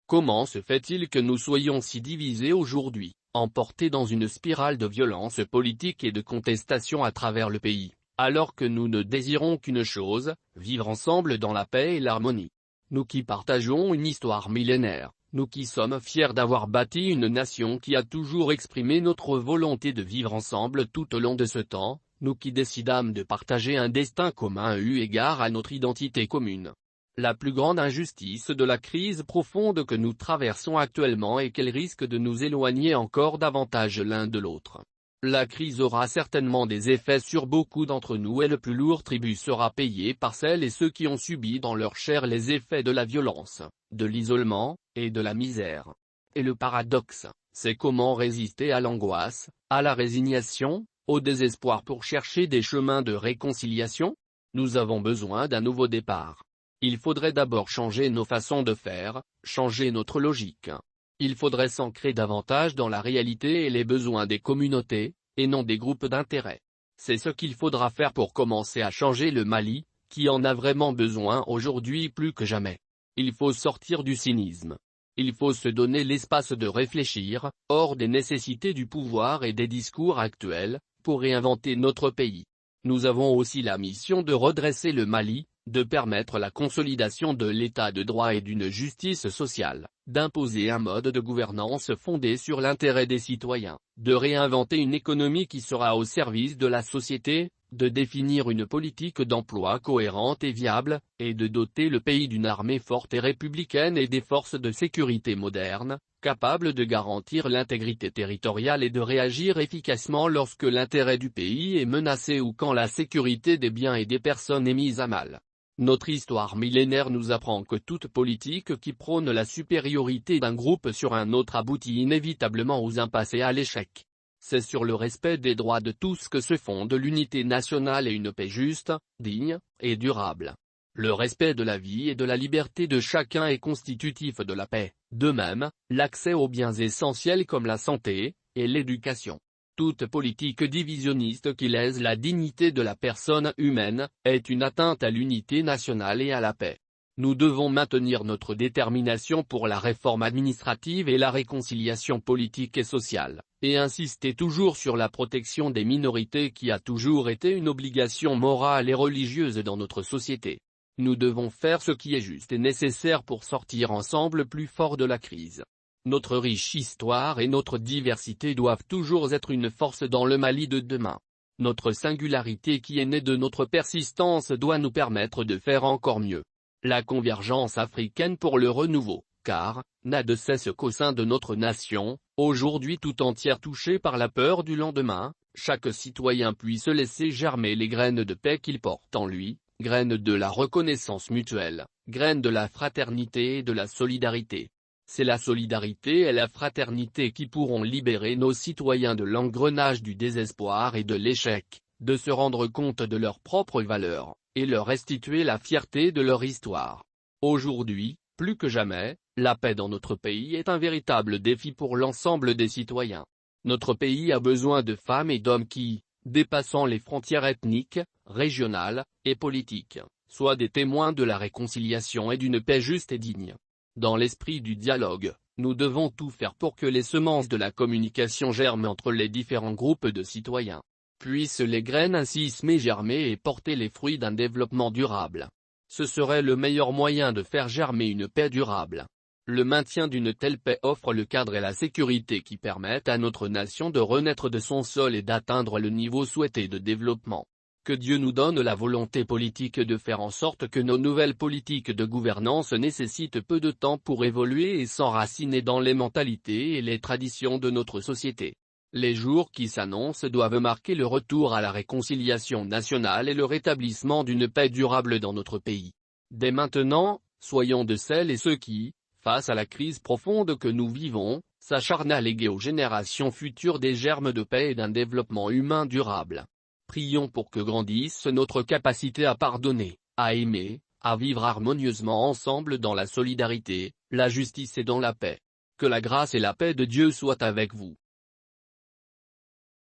Comment se fait-il que nous soyons si divisés aujourd'hui, emportés dans une spirale de violence politique et de contestation à travers le pays, alors que nous ne désirons qu'une chose, vivre ensemble dans la paix et l'harmonie? Nous qui partageons une histoire millénaire, nous qui sommes fiers d'avoir bâti une nation qui a toujours exprimé notre volonté de vivre ensemble tout au long de ce temps, nous qui décidâmes de partager un destin commun eu égard à notre identité commune. La plus grande injustice de la crise profonde que nous traversons actuellement est qu'elle risque de nous éloigner encore davantage l'un de l'autre. La crise aura certainement des effets sur beaucoup d'entre nous et le plus lourd tribut sera payé par celles et ceux qui ont subi dans leur chair les effets de la violence, de l'isolement, et de la misère. Et le paradoxe, c'est comment résister à l'angoisse, à la résignation, au désespoir pour chercher des chemins de réconciliation? Nous avons besoin d'un nouveau départ. Il faudrait d'abord changer nos façons de faire, changer notre logique. Il faudrait s'ancrer davantage dans la réalité et les besoins des communautés, et non des groupes d'intérêt. C'est ce qu'il faudra faire pour commencer à changer le Mali, qui en a vraiment besoin aujourd'hui plus que jamais. Il faut sortir du cynisme. Il faut se donner l'espace de réfléchir, hors des nécessités du pouvoir et des discours actuels, pour réinventer notre pays. Nous avons aussi la mission de redresser le Mali, de permettre la consolidation de l'état de droit et d'une justice sociale, d'imposer un mode de gouvernance fondé sur l'intérêt des citoyens, de réinventer une économie qui sera au service de la société, de définir une politique d'emploi cohérente et viable, et de doter le pays d'une armée forte et républicaine et des forces de sécurité modernes, capables de garantir l'intégrité territoriale et de réagir efficacement lorsque l'intérêt du pays est menacé ou quand la sécurité des biens et des personnes est mise à mal. Notre histoire millénaire nous apprend que toute politique qui prône la supériorité d'un groupe sur un autre aboutit inévitablement aux impasses et à l'échec. C'est sur le respect des droits de tous que se fonde l'unité nationale et une paix juste, digne, et durable. Le respect de la vie et de la liberté de chacun est constitutif de la paix, de même, l'accès aux biens essentiels comme la santé, et l'éducation. Toute politique divisionniste qui lèse la dignité de la personne humaine, est une atteinte à l'unité nationale et à la paix. Nous devons maintenir notre détermination pour la réforme administrative et la réconciliation politique et sociale, et insister toujours sur la protection des minorités qui a toujours été une obligation morale et religieuse dans notre société. Nous devons faire ce qui est juste et nécessaire pour sortir ensemble plus forts de la crise. Notre riche histoire et notre diversité doivent toujours être une force dans le Mali de demain. Notre singularité qui est née de notre persistance doit nous permettre de faire encore mieux. La convergence africaine pour le renouveau, car, n'a de cesse qu'au sein de notre nation, aujourd'hui tout entière touchée par la peur du lendemain, chaque citoyen puisse laisser germer les graines de paix qu'il porte en lui, graines de la reconnaissance mutuelle, graines de la fraternité et de la solidarité. C'est la solidarité et la fraternité qui pourront libérer nos citoyens de l'engrenage du désespoir et de l'échec, de se rendre compte de leurs propres valeurs, et leur restituer la fierté de leur histoire. Aujourd'hui, plus que jamais, la paix dans notre pays est un véritable défi pour l'ensemble des citoyens. Notre pays a besoin de femmes et d'hommes qui, dépassant les frontières ethniques, régionales, et politiques, soient des témoins de la réconciliation et d'une paix juste et digne. Dans l'esprit du dialogue, nous devons tout faire pour que les semences de la communication germent entre les différents groupes de citoyens. Puissent les graines ainsi semer germer et porter les fruits d'un développement durable. Ce serait le meilleur moyen de faire germer une paix durable. Le maintien d'une telle paix offre le cadre et la sécurité qui permettent à notre nation de renaître de son sol et d'atteindre le niveau souhaité de développement. Que Dieu nous donne la volonté politique de faire en sorte que nos nouvelles politiques de gouvernance nécessitent peu de temps pour évoluer et s'enraciner dans les mentalités et les traditions de notre société. Les jours qui s'annoncent doivent marquer le retour à la réconciliation nationale et le rétablissement d'une paix durable dans notre pays. Dès maintenant, soyons de celles et ceux qui, face à la crise profonde que nous vivons, s'acharnent à léguer aux générations futures des germes de paix et d'un développement humain durable. Prions pour que grandisse notre capacité à pardonner, à aimer, à vivre harmonieusement ensemble dans la solidarité, la justice et dans la paix. Que la grâce et la paix de Dieu soient avec vous.